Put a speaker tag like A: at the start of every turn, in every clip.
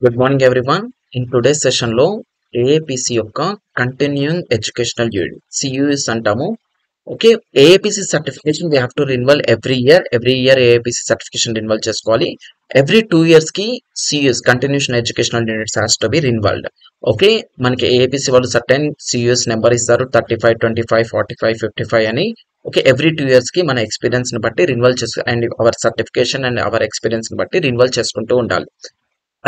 A: Good morning, everyone. In today's session లో ఏఏపిసి యొక్క continuing educational unit CEUs అంటాము. Okay, AAPC certification we have to renewal every year AAPC certification renewal చేసుకోవాలి. Every 2 years కి CEUs continuation educational units has to be renewed. Okay, మనకి AAPC వాళ్ళు certain సియూఎస్ number ఇస్తారు 35, 25, 45, 55 అని. Okay, every 2 years కి మన experience ని బట్టి రిన్వాల్ చేసు and hour certification and our experience ని బట్టి రిన్వాల్ చేసుకుంటూ ఉండాలి.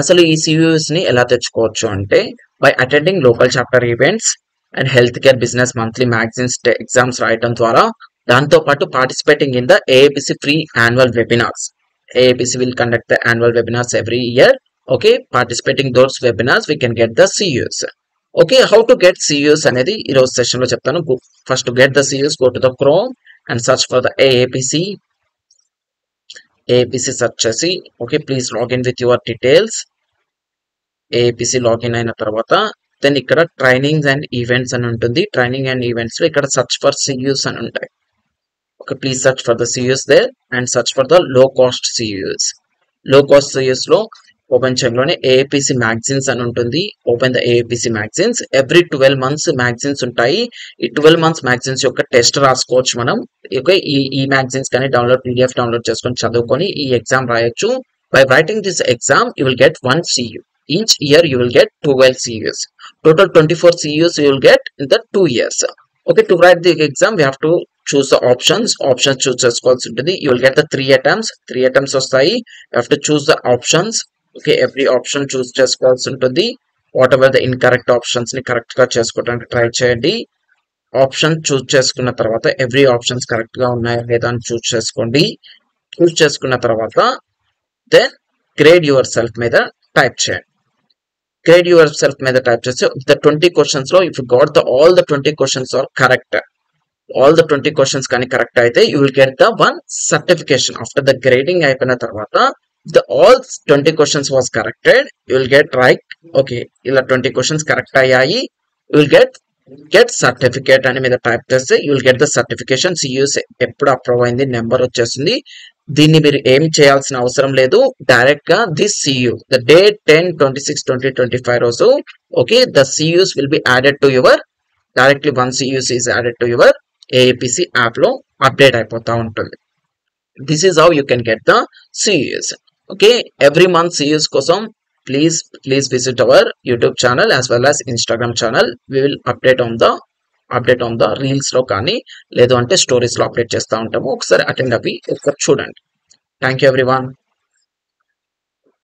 A: అసలు ఈ సియూఎస్ ని ఎలా తెచ్చుకోవచ్చు అంటే by attending local chapter events and health care business monthly magazines exams రాయడం ద్వారా, దాంతో పాటు participating in the AAPC free annual webinars. AAPC will conduct the annual webinars every year. Okay, participating those webinars we can get the CEUs. Okay, how to get CEUs అనేది ఈ రోజు session లో చెప్తాను. First to get the CEUs, go to the Chrome and search for the AAPC search చేసి, okay please login with your details. ఏఏపిసి login అయిన తర్వాత then ఇక్కడ trainings and events అని ఉంటుంది. ట్రైనింగ్ అండ్ ఈవెంట్స్ లో ఇక్కడ సర్చ్ ఫర్ సియూఎస్ అని ఉంటాయి. Okay, please search for the CEUs there and search for the low cost CEUs. Low cost CEUs లో ఓపెన్ చేయడంలోనే ఏఏపిసి మ్యాగజైన్స్ అని ఉంటుంది. Open the ఏఏపిసి magazines. Every 12 months magazines ఉంటాయి. ఈ 12 months magazines యొక్క టెస్ట్ రాసుకోవచ్చు మనం. ఓకే, ఈ మ్యాగజైన్స్ కానీ పీడిఎఫ్ డౌన్లోడ్ చేసుకొని చదువుకొని ఈ ఎగ్జామ్ రాయొచ్చు. By writing this exam you will get 1 CU. Each year you will get 12 CUs. Total 24 CUs you will get in the 2 years. Okay, to write the exam we have to choose the options. Options choose చేసుకోవాల్సి ఉంటుంది. You will get the 3 attempts. 3 attempts వస్తాయి. You have to choose the options. Okay, every option choose చేసుకోవాల్సి ఉంటుంది. Whatever the incorrect options ని correct గా చేసుకోవడానికి try చేయండి. Option choose చేసుకున్న తర్వాత ఎవ్రీ ఆప్షన్స్ కరెక్ట్ గా ఉన్నాయా లేదా అని చూస్ చేసుకోండి. చూస్ చేసుకున్న తర్వాత దెన్ గ్రేడ్ యువర్ సెల్ఫ్ మీద టైప్ చేయండి. Grade yourself మీద టైప్ చేస్తే the 20 questions లో if you got all the 20 questions are correct, all the 20 questions కానీ కరెక్ట్ అయితే you will get the one certification. After the grading అయిపోయిన తర్వాత the all 20 questions was corrected, you will get right. Okay, ఇలా 20 questions correct అయ్యాయి, you will get certificate అని మీద type చేస్తే you will get the certification. CUS ఎప్పుడు approve అయింది number వచ్చేసింది. దీన్ని మీరు ఏం చేయాల్సిన అవసరం లేదు. డైరెక్ట్ గా దిస్ CU ద డే 10/26/2025 రోజు okay the CUs will be added to your directly 1 CUs is added to your AAPC app లో అప్డేట్ అయిపోతా ఉంటుంది. This is how you can get the CUs. Okay, every month CUs కోసం please visit our YouTube channel as well as Instagram channel. We will update on the reels లో కానీ లేదు అంటే stories లో update చేస్తూ ఉంటాము. ఒకసారి అటెండ్ అవి ఒకసారి చూడండి. Thank you everyone.